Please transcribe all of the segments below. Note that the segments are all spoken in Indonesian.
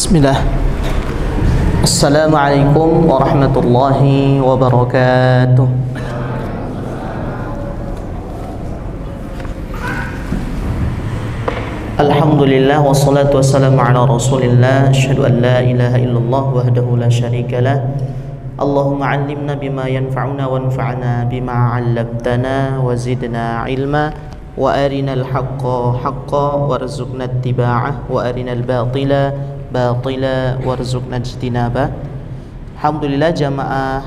Bismillah. Assalamualaikum warahmatullahi wabarakatuh. Alhamdulillah wassalatu wassalamu ala rasulillah. Asyhadu an la ilaha illallah wahdahu la syarikalah. Allahumma 'allimna bima yanfa'una wanfa'na bima 'allamtana wa zidna ilma wa arinal haqqa haqqa warzuqna ittiba'ah wa arinal batila batila warzuqna ijtinabah. Alhamdulillah jamaah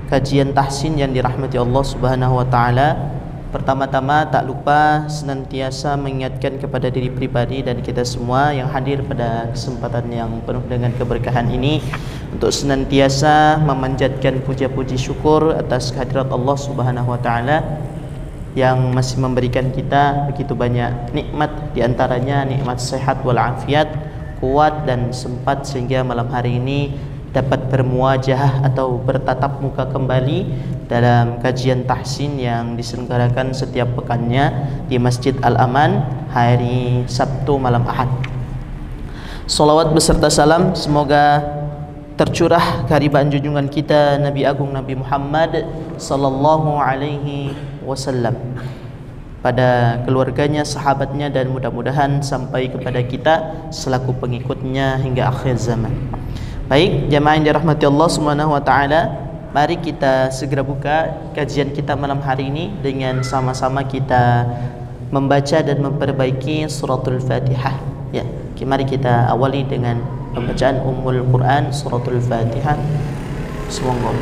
kajian tahsin yang dirahmati Allah Subhanahu wa taala. Pertama-tama tak lupa senantiasa mengingatkan kepada diri pribadi dan kita semua yang hadir pada kesempatan yang penuh dengan keberkahan ini untuk senantiasa memanjatkan puja-puji syukur atas kehadirat Allah Subhanahu wa taala yang masih memberikan kita begitu banyak nikmat, diantaranya nikmat sehat walafiat, kuat dan sempat sehingga malam hari ini dapat bermuajah atau bertatap muka kembali dalam kajian tahsin yang diselenggarakan setiap pekannya di Masjid Al-Aman hari Sabtu malam Ahad. Salawat beserta salam semoga tercurah kehadiran junjungan kita Nabi Agung Nabi Muhammad sallallahu alaihi wasallam pada keluarganya, sahabatnya dan mudah-mudahan sampai kepada kita selaku pengikutnya hingga akhir zaman. Baik, jamaah yang dirahmati Allah Subhanahu wa taala, mari kita segera buka kajian kita malam hari ini dengan sama-sama kita membaca dan memperbaiki suratul Fatihah. Ya, mari kita awali dengan pembacaan Ummul Quran suratul Fatihah. Semoga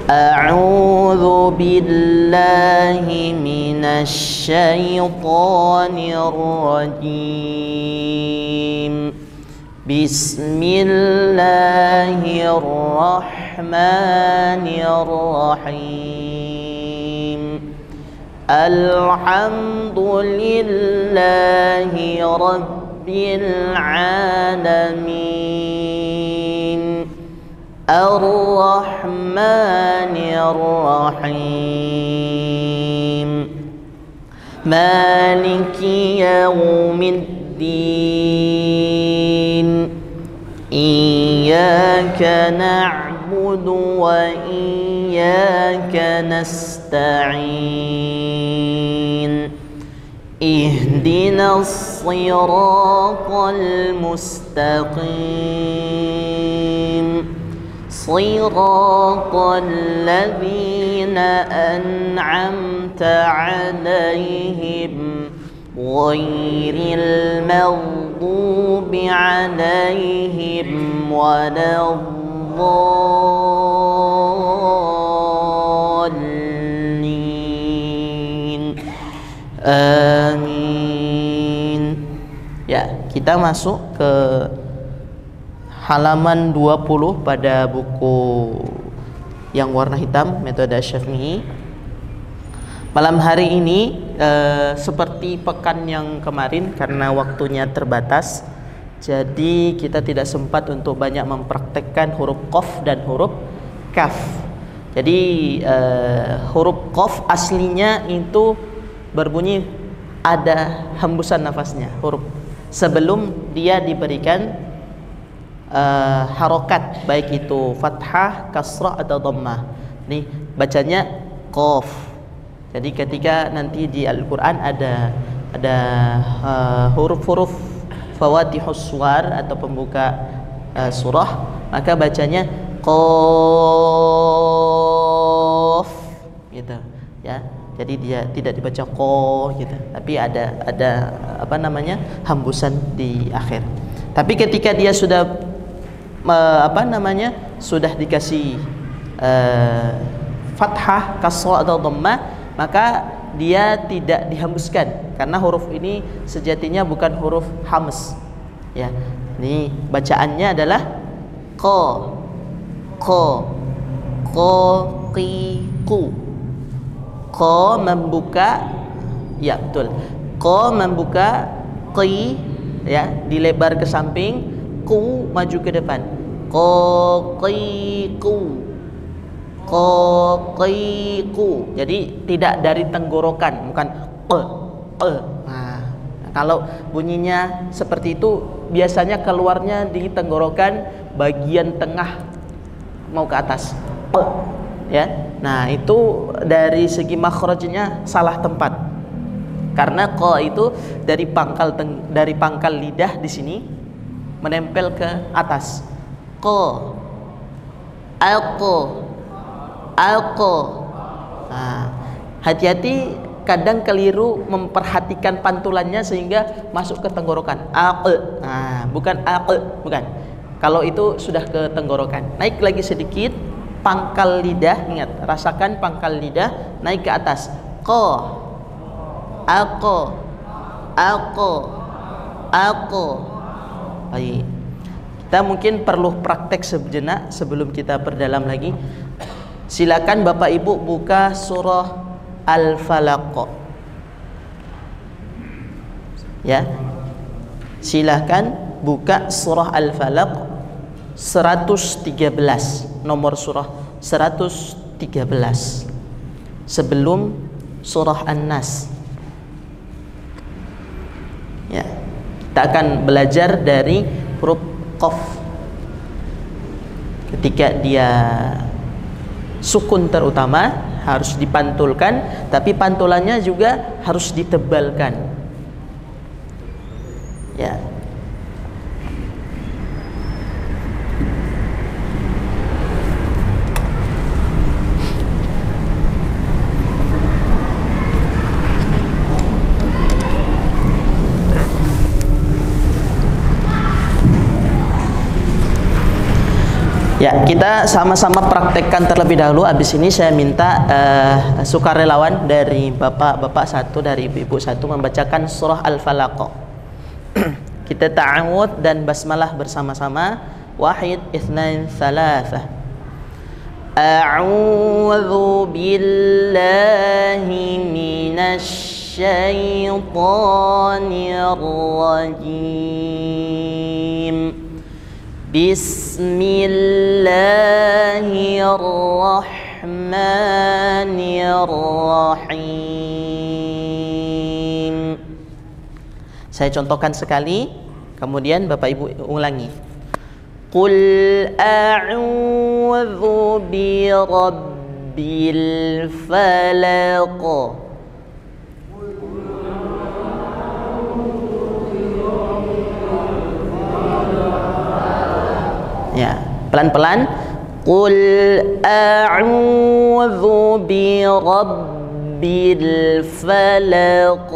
A'udzu billahi minasy syaithanir rajim. Bismillahirrahmanirrahim. Alhamdulillahi rabbil alamin. Ar-Rahmanir-Rahim. Maliki yaumiddin. Iyyaka na'budu wa iyyaka nasta'in. Ihdinas siratal mustaqim. صراط الذين أنعمت عليهم غير المغضوب عليهم ولا الضالين. Amin. Ya, kita masuk ke halaman 20 pada buku yang warna hitam metode Syafi'i. Malam hari ini seperti pekan yang kemarin karena waktunya terbatas, jadi kita tidak sempat untuk banyak mempraktekkan huruf qaf dan huruf kaf. Jadi huruf qaf aslinya itu berbunyi ada hembusan nafasnya, huruf sebelum dia diberikan harokat, baik itu fathah, kasrah atau dhammah. Ini bacanya qaf. Jadi ketika nanti di Al-Qur'an ada huruf-huruf fawatihus suwar atau pembuka surah, maka bacanya qaf gitu ya. Jadi dia tidak dibaca qaf gitu, tapi ada apa namanya? Hembusan di akhir. Tapi ketika dia sudah sudah dikasih fathah, kasrah atau dhammah, maka dia tidak dihembuskan karena huruf ini sejatinya bukan huruf hams. Ya, ini bacaannya adalah qa, qi, ku. Qa membuka, ya betul. Qa membuka, qi ya dilebar ke samping, ku maju ke depan. Qaqiqu. Jadi tidak dari tenggorokan, bukan Nah, kalau bunyinya seperti itu biasanya keluarnya di tenggorokan bagian tengah mau ke atas. Ya. Nah, itu dari segi makhrajnya salah tempat. Karena qa itu dari pangkal lidah di sini menempel ke atas. Qa. Alqa. Nah, hati-hati, kadang keliru memperhatikan pantulannya sehingga masuk ke tenggorokan. Nah, bukan bukan. Kalau itu sudah ke tenggorokan. Naik lagi sedikit, pangkal lidah, ingat, rasakan pangkal lidah naik ke atas. Alqa. Baik. Kita mungkin perlu praktek sejenak sebelum kita perdalam lagi. Silakan Bapak Ibu buka surah Al-Falaq. Ya. Silakan buka surah Al-Falaq 113, nomor surah 113. Sebelum surah An-Nas. Ya. Kita akan belajar dari huruf Qaf. Ketika dia sukun terutama harus dipantulkan, tapi pantulannya juga harus ditebalkan. Ya. Ya, kita sama-sama praktekkan terlebih dahulu. Habis ini saya minta sukarelawan dari bapak-bapak satu, dari ibu-ibu satu membacakan surah Al-Falaq. Kita ta'awudz dan basmalah bersama-sama. Wahid, itsnain, tsalatsah. A'udzu billahi minasy syaithanir rajim. Bismillahirrahmanirrahim. Saya contohkan sekali, kemudian Bapak Ibu ulangi. Qul a'udzu birabbil falaq. Ya, pelan-pelan. Qul a'udzu birabbil falaq.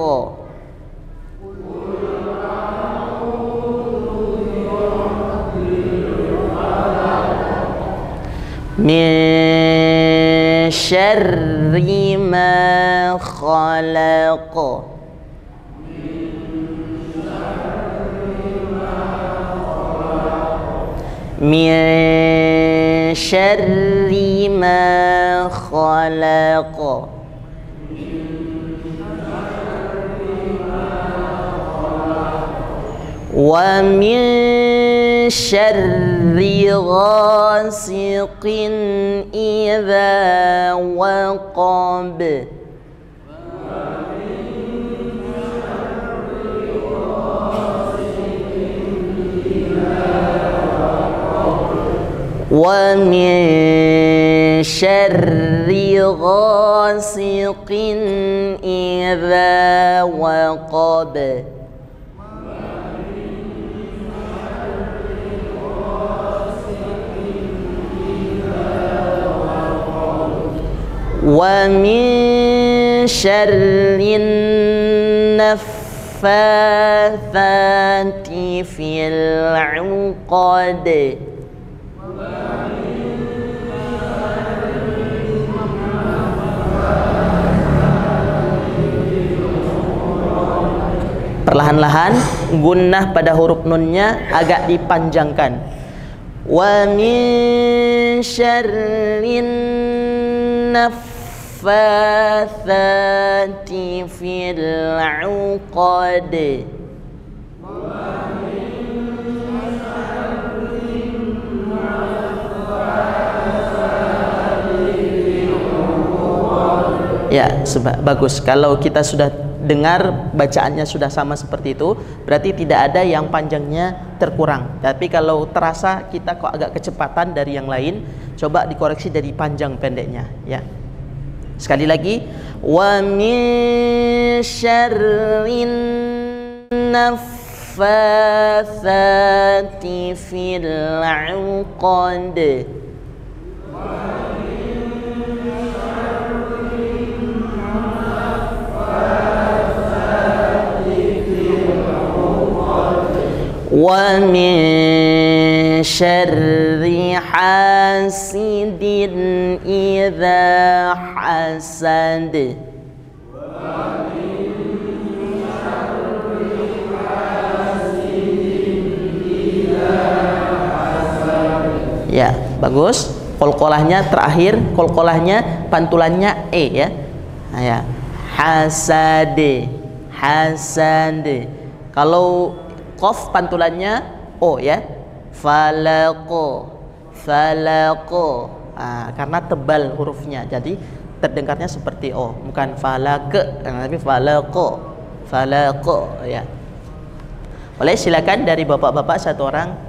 Min syarri ma khalaq. Min syarri ma khalaq. Wa min syarri ghasiqin idza waqab. Wa min syarri ghasiqin idza waqab. Wa min syarri naffatsati fil 'uqad. Perlahan-lahan gunnah pada huruf nunnya agak dipanjangkan. Wa min syarrin naffatsati fil 'uqad. Ya, bagus. Kalau kita sudah dengar bacaannya sudah sama seperti itu, berarti tidak ada yang panjangnya terkurang. Tapi kalau terasa kita kok agak kecepatan dari yang lain, coba dikoreksi dari panjang pendeknya, ya. Sekali lagi, wa min syarrin naffatsati fil 'uqad. Wa min syarri hasidin idza hasad. Ya, bagus. Qalqalahnya terakhir, qalqalahnya pantulannya e, ya. Nah, ya. Hasade, hasade. Kalau qaf pantulannya o, ya. Falaqo, falaqo. Nah, karena tebal hurufnya, jadi terdengarnya seperti o, bukan falake, tapi falaqo, falaqo, ya. Boleh silakan dari bapak-bapak satu orang.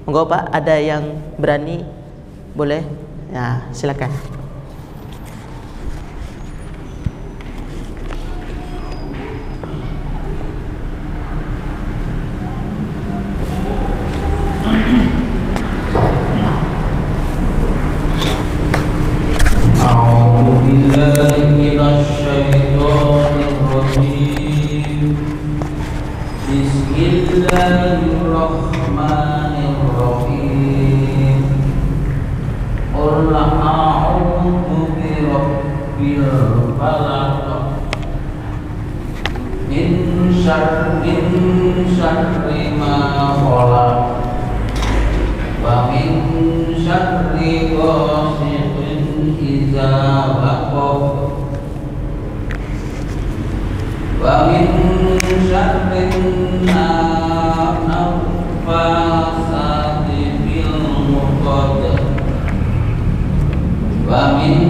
Monggo Pak, ada yang berani? Boleh? Ya, silakan. Bismillahirrahmanirrahim. Qul a'udzu birabbil falaq min syarri ma khalaq wa min syarri ghasiqin idza waqab wa min syarri naffatsati fil 'uqad wa min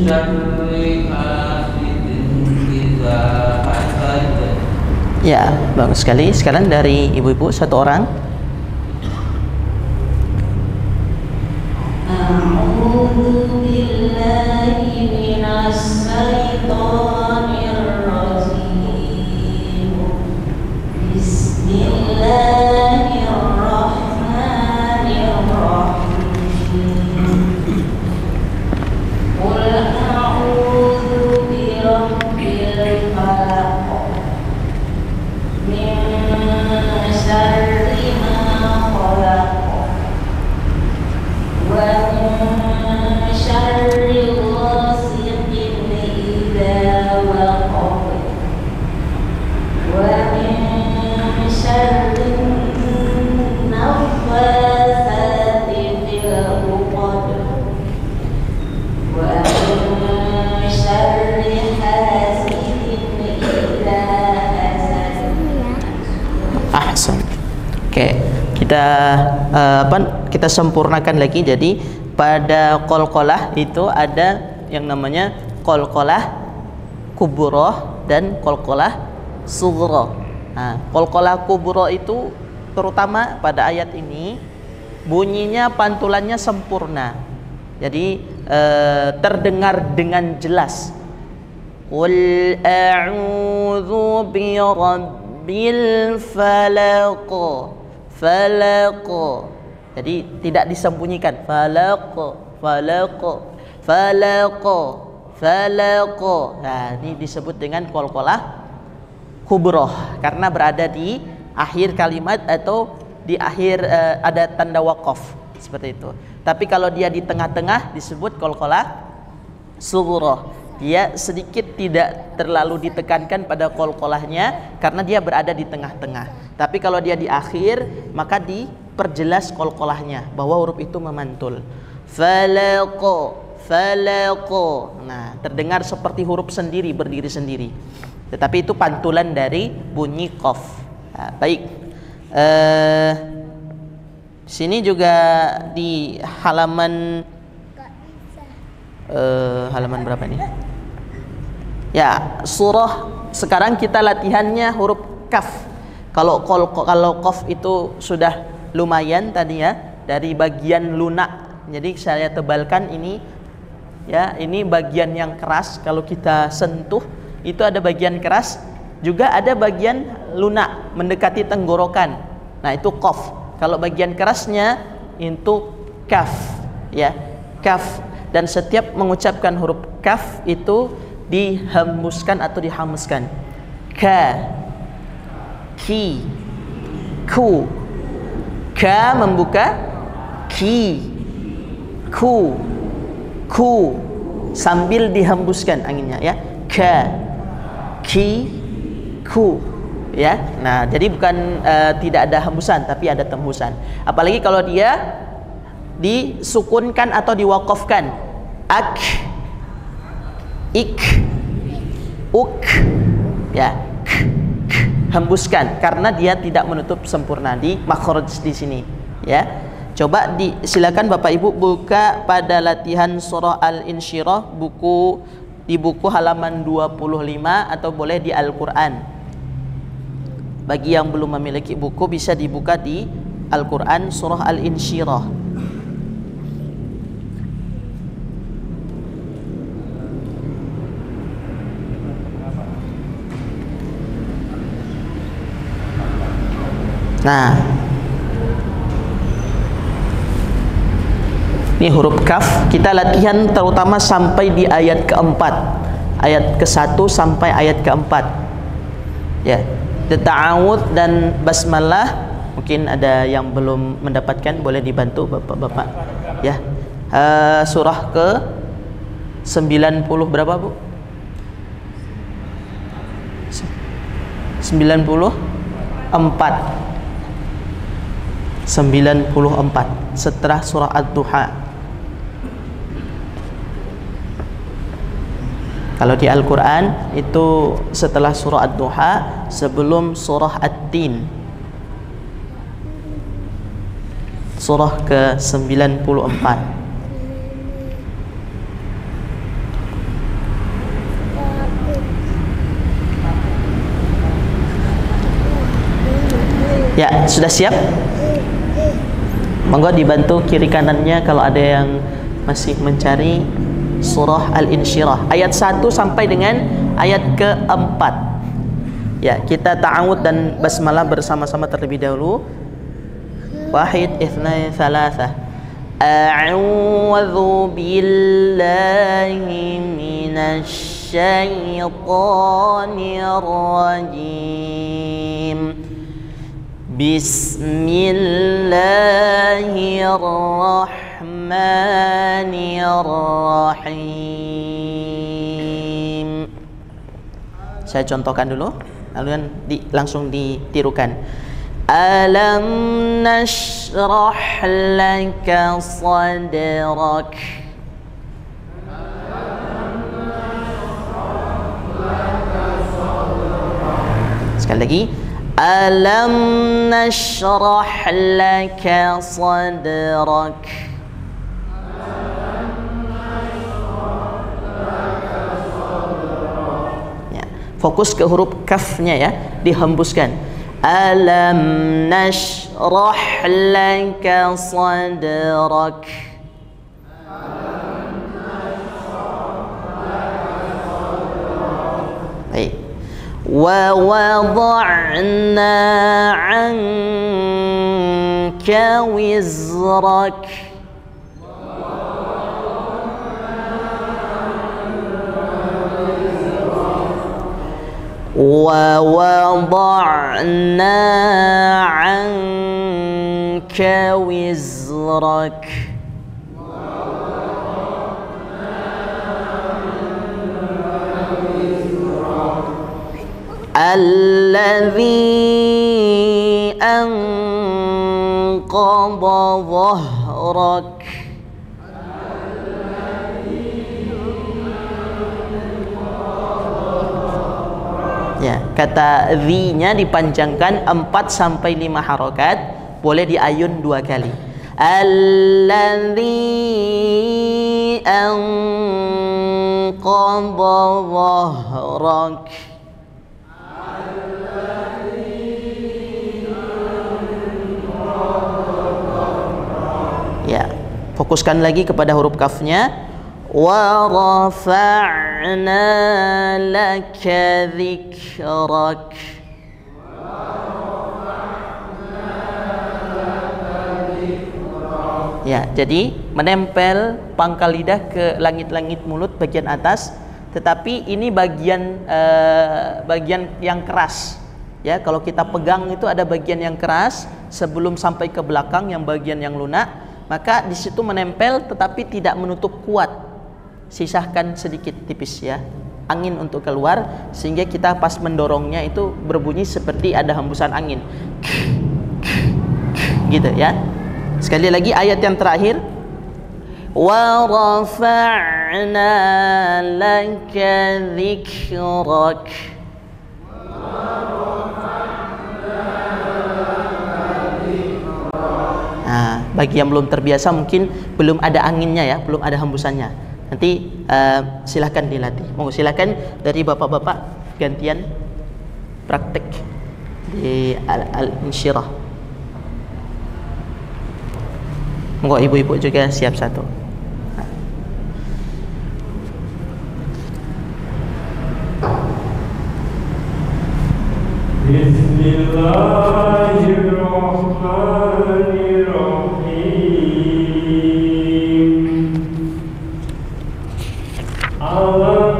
syarri hasidin idza hasad. Ya, bagus sekali. Sekarang dari ibu-ibu satu orang. A'udzu billahi minas syaitonir rajim. Bismillahirrahmanirrahim. Qul a'udzu birabbil falaq min syarri ma khalaq wa min syarri ghasiqin idza waqab wa min syarri naffatsati fil 'uqad wa min syarri hasidin idza hasad. Ahsan. Oke, kita kita sempurnakan lagi. Jadi pada qalqalah itu ada yang namanya qalqalah kubroh dan qalqalah sughra. Nah, qalqalah kubroh itu terutama pada ayat ini bunyinya pantulannya sempurna. Jadi terdengar dengan jelas. Qul a'udzu birabbil falaq. Falaq. Jadi tidak disembunyikan. Falaq, falaq, falaq, falaq. Nah, ini disebut dengan qalqalah kubroh karena berada di akhir kalimat atau di akhir ada tanda waqaf seperti itu. Tapi kalau dia di tengah-tengah disebut qalqalah sughra. Dia sedikit tidak terlalu ditekankan pada qalqalahnya karena dia berada di tengah-tengah. Tapi kalau dia di akhir maka diperjelas qalqalahnya bahwa huruf itu memantul. Falaq, falaq. Nah, terdengar seperti huruf sendiri berdiri sendiri. Tetapi itu pantulan dari bunyi qaf. Nah, baik. Sini juga di halaman halaman berapa nih? Ya, surah sekarang kita latihannya huruf kaf. Kalau qaf itu sudah lumayan tadi ya, dari bagian lunak. Jadi saya tebalkan ini ya, ini bagian yang keras. Kalau kita sentuh itu ada bagian keras, juga ada bagian lunak mendekati tenggorokan. Nah, itu qaf. Kalau bagian kerasnya itu kaf ya, kaf. Dan setiap mengucapkan huruf kaf itu dihembuskan atau dihamuskan. Ka, ki, ku. Ka membuka, ki, ku, ku, sambil dihembuskan anginnya ya. Ka, ki, ku ya. Nah, jadi bukan tidak ada hembusan, tapi ada tembusan. Apalagi kalau dia disukunkan atau diwakafkan. Ak, ik, uk ya, hembuskan karena dia tidak menutup sempurna di makhraj di sini ya. Coba silakan Bapak Ibu buka pada latihan surah Al-Insyirah di buku halaman 25 atau boleh di Al-Qur'an. Bagi yang belum memiliki buku bisa dibuka di Al-Qur'an surah Al-Insyirah. Nah, ini huruf kaf kita latihan terutama sampai di ayat keempat, ayat ke-1 sampai ayat keempat ya. Ta'awudz dan basmalah mungkin ada yang belum mendapatkan, boleh dibantu bapak-bapak ya. Surah ke 90 berapa Bu? 94 setelah surah Ad-Duha. Kalau di Al-Quran itu setelah surah Ad-Duha, sebelum surah At-Tin, surah ke-94. Ya, sudah siap? Monggo dibantu kiri kanannya kalau ada yang masih mencari surah Al-Insyirah ayat 1 sampai dengan ayat ke-4. Ya, kita ta'awudz dan basmalah bersama-sama terlebih dahulu. Wahid, itsnai, tsalatsa. A'udzu billahi minasy syaithanir rajim. Bismillahirrahmanirrahim. Saya contohkan dulu, lalu langsung ditirukan. Alam nashrah laka sadrak. Sekali lagi. Alam nashrah laka sadrak. Ya, fokus ke huruf kafnya ya, dihembuskan. Alam nashrah laka sadrak. Baik. Wa wada'na 'anka wizrak. Wa wada'na 'anka wizrak. Alladzi anqadha dhahrak. Ya, kata dzi-nya dipanjangkan 4 sampai 5 harokat, boleh diayun 2 kali. Alladzi anqadha ظهرك. Ya, fokuskan lagi kepada huruf kafnya. Wa rafa'na laka dzikrak. Ya, jadi menempel pangkal lidah ke langit-langit mulut bagian atas, tetapi ini bagian yang keras. Ya, kalau kita pegang itu ada bagian yang keras sebelum sampai ke belakang yang bagian yang lunak, maka di situ menempel tetapi tidak menutup kuat. Sisahkan sedikit tipis ya, angin untuk keluar sehingga kita pas mendorongnya itu berbunyi seperti ada hembusan angin. Gitu ya. Sekali lagi ayat yang terakhir. Wa rafa'na laka dzikrak. Nah, bagi yang belum terbiasa mungkin belum ada anginnya ya, belum ada hembusannya. Nanti silahkan dilatih. Monggo silahkan dari bapak-bapak gantian praktek di al-insyirah. Monggo ibu-ibu juga siap satu. Bismillahirrahmanirrahim. Alam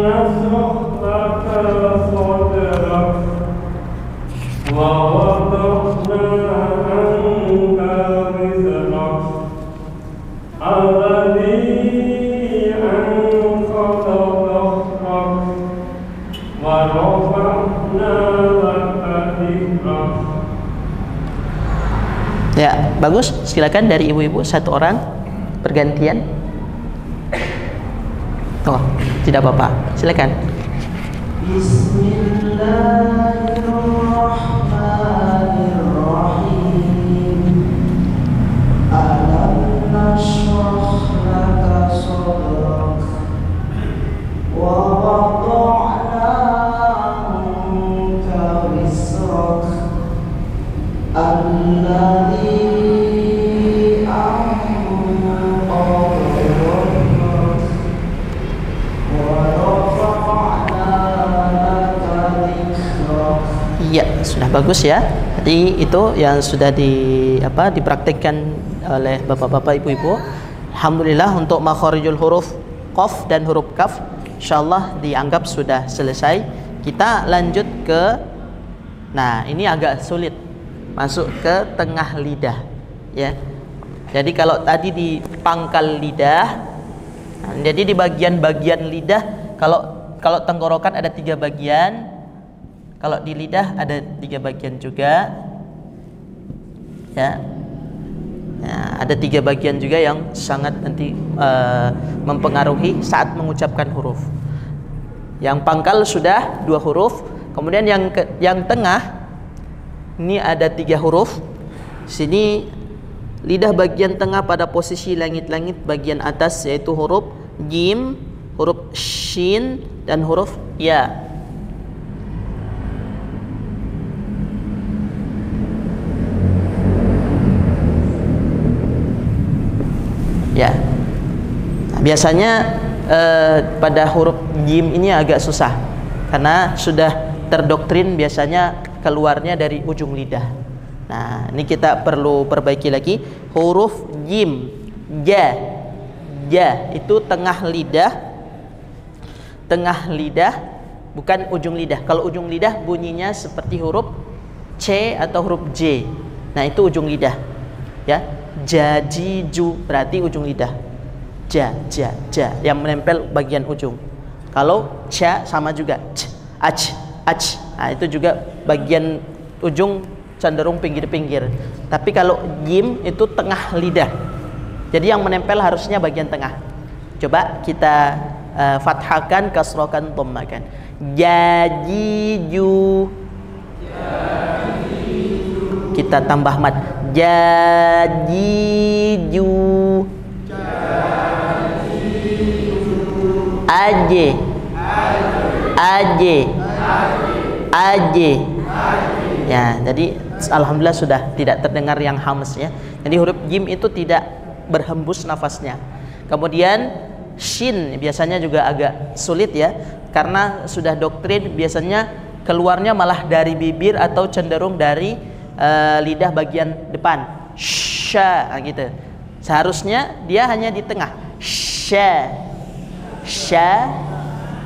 nasrah laka sadrak wa wada'na anka wizrak alladhi anqadha dhahrak wa rafa'na laka dzikrak. Ya, bagus. Silakan dari ibu-ibu satu orang bergantian. Oh, tidak apa-apa. Silakan. Bismillahirrahmanirrahim. Alam nashrah laka sadrak wa wada'na anka wizrak alladzi Iya, sudah bagus ya. Jadi itu yang sudah dipraktikkan oleh bapak-bapak, ibu-ibu. Alhamdulillah untuk makharijul huruf qaf dan huruf kaf insyaallah dianggap sudah selesai. Kita lanjut ke, nah ini agak sulit, masuk ke tengah lidah ya. Jadi kalau tadi di pangkal lidah, nah, jadi di bagian-bagian lidah, kalau tenggorokan ada 3 bagian, kalau di lidah ada 3 bagian juga ya. Nah, ada 3 bagian juga yang sangat nanti mempengaruhi saat mengucapkan huruf. Yang pangkal sudah 2 huruf, kemudian yang tengah ini ada 3 huruf. Sini lidah bagian tengah pada posisi langit-langit bagian atas yaitu huruf jim, huruf shin dan huruf ya. Ya. Nah, biasanya pada huruf jim ini agak susah karena sudah terdoktrin biasanya keluarnya dari ujung lidah. Nah, ini kita perlu perbaiki lagi. Huruf jim, ja itu tengah lidah, bukan ujung lidah. Kalau ujung lidah bunyinya seperti huruf C atau huruf J. Nah, itu ujung lidah. Ya, jajiju berarti ujung lidah. Ja yang menempel bagian ujung. Kalau ca sama juga. Ac. Nah, itu juga bagian ujung cenderung pinggir-pinggir. Tapi kalau jim itu tengah lidah. Jadi yang menempel harusnya bagian tengah. Coba kita fathahkan, kasrohkan, dhammakan. Jajiju. Kita tambah mad. Jajiju. Aje. Aje. Aje. Ya, jadi alhamdulillah sudah tidak terdengar yang hams ya. Jadi huruf jim itu tidak berhembus nafasnya. Kemudian shin biasanya juga agak sulit ya, karena sudah doktrin biasanya keluarnya malah dari bibir atau cenderung dari lidah bagian depan. Sha gitu. Seharusnya dia hanya di tengah. Sha. Sha.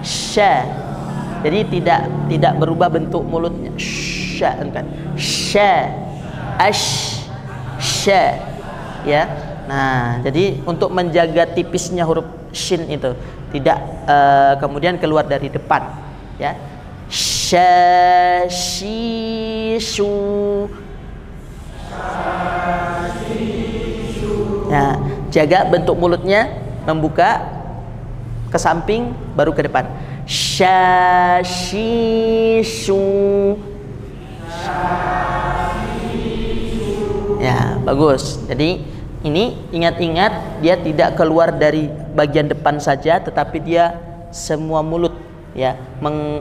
Sha. Jadi tidak berubah bentuk mulutnya. Sha kan. Sha. Ash. Sha. Ya. Nah, jadi untuk menjaga tipisnya huruf shin itu tidak kemudian keluar dari depan ya. Sha, shi, shu. Nah, jaga bentuk mulutnya, membuka ke samping baru ke depan. Sha, shi, shu. Ya, bagus. Jadi ini ingat-ingat dia tidak keluar dari bagian depan saja, tetapi dia semua mulut ya,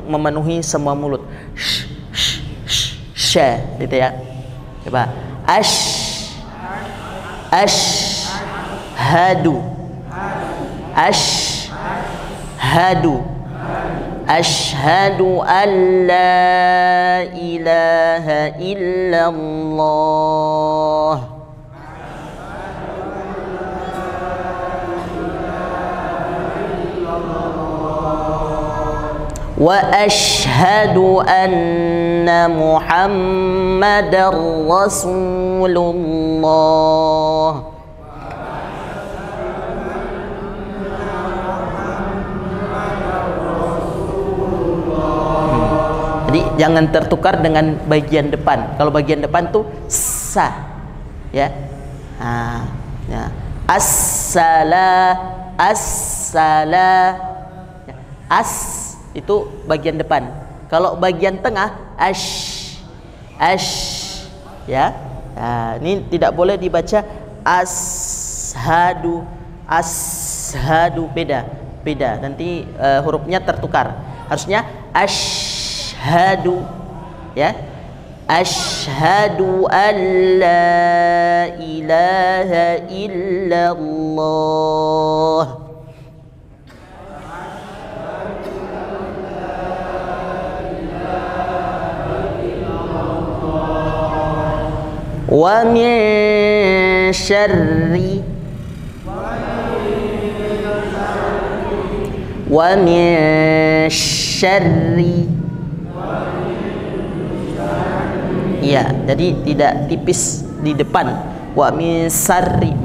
memenuhi semua mulut. Sha gitu ya. Coba. Ashhadu. Ashhadu. Ashhadu an la ilaha illallah. Wa ashhadu anna Muhammadar Rasulullah. Jadi jangan tertukar dengan bagian depan. Kalau bagian depan tuh sa, ya. Nah, ya. As itu bagian depan. Kalau bagian tengah ash, ya. Nah, ini tidak boleh dibaca ashadu, beda. Nanti hurufnya tertukar. Harusnya ashhadu, ya. Ashhadu an la ilaha illallah. Wa min syarri ya, jadi tidak tipis di depan. Wa min syarri,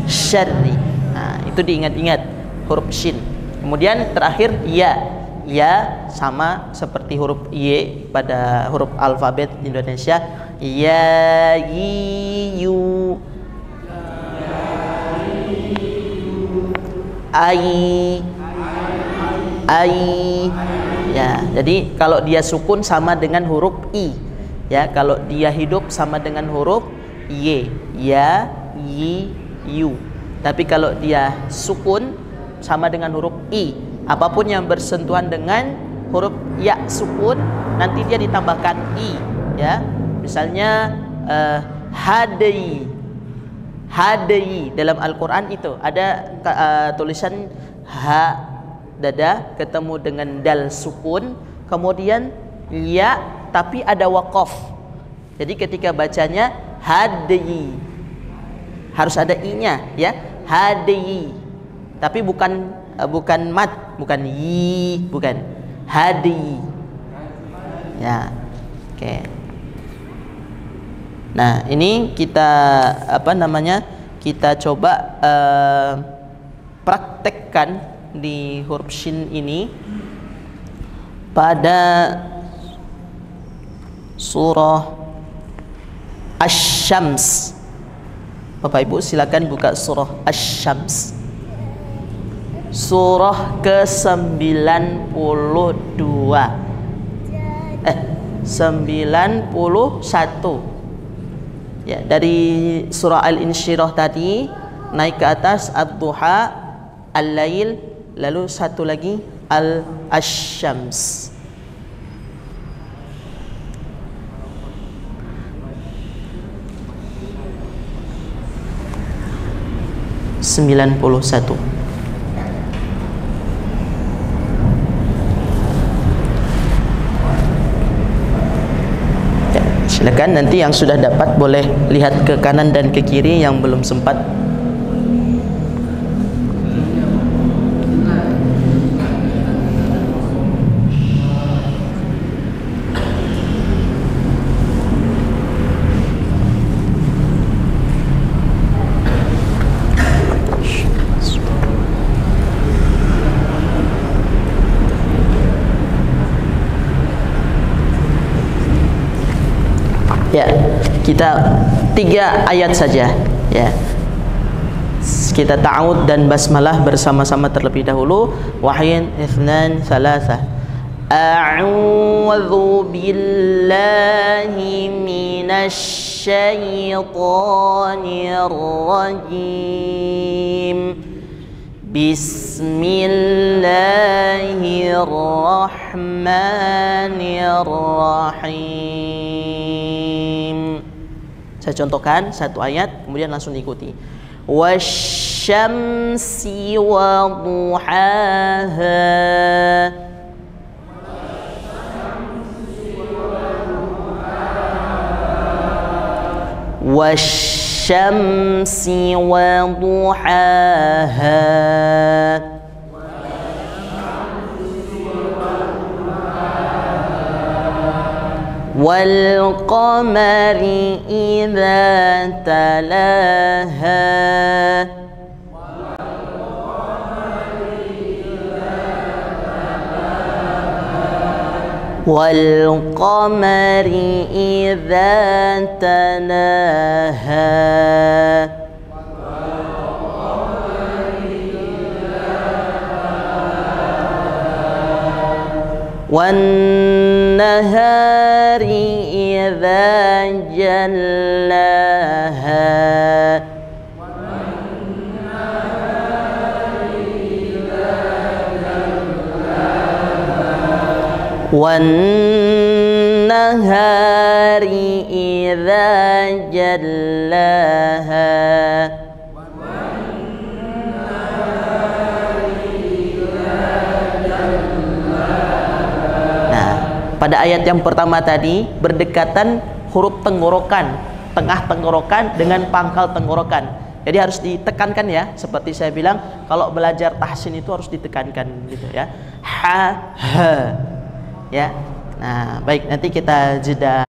syarri. Nah, itu diingat-ingat huruf shin. Kemudian terakhir ya. Ya sama seperti huruf Y pada huruf alfabet Indonesia. Ya, yu, ai. Ya, jadi kalau dia sukun sama dengan huruf I. Ya, kalau dia hidup sama dengan huruf Y. Ya, yi, yu. Tapi kalau dia sukun sama dengan huruf I. Apapun yang bersentuhan dengan huruf ya sukun nanti dia ditambahkan i, ya. Misalnya hadai dalam Al-Quran itu ada tulisan ha dada ketemu dengan dal sukun, kemudian ya tapi ada waqaf. Jadi ketika bacanya hadai harus ada i-nya, ya. Hadai. Tapi bukan mat, bukan yi, bukan hadi. Ya. Oke. Nah, ini kita kita coba praktekkan di huruf shin ini pada surah Asy-Syams. Bapak Ibu silakan buka surah Asy-Syams. Surah ke-92 91 ya, dari surah Al-Insyirah tadi naik ke atas Ad-Duha, Al-Lail, lalu satu lagi al-asyams. Sembilan puluh satu. Silakan, nanti yang sudah dapat boleh lihat ke kanan dan ke kiri, yang belum sempat ya. Kita 3 ayat saja ya. Kita ta'awud dan basmalah bersama-sama terlebih dahulu. Wahyin ithnan thalatha. A'udzu billahi minasy syaithanir rajim. Bismillahirrahmanirrahim. Saya contohkan satu ayat, kemudian langsung diikuti. Wasyamsi wa duhaha. Wasyamsi wa duhaha. Wal qamari idza talaha. Wal qamari idza talaha. Wan nahari idza jallaha. Wan nahari idza jallaha. Pada ayat yang pertama tadi berdekatan huruf tenggorokan, tengah tenggorokan dengan pangkal tenggorokan. Jadi harus ditekankan ya, seperti saya bilang kalau belajar tahsin itu harus ditekankan gitu ya. Ha, ha. Ya. Nah, baik, nanti kita jeda.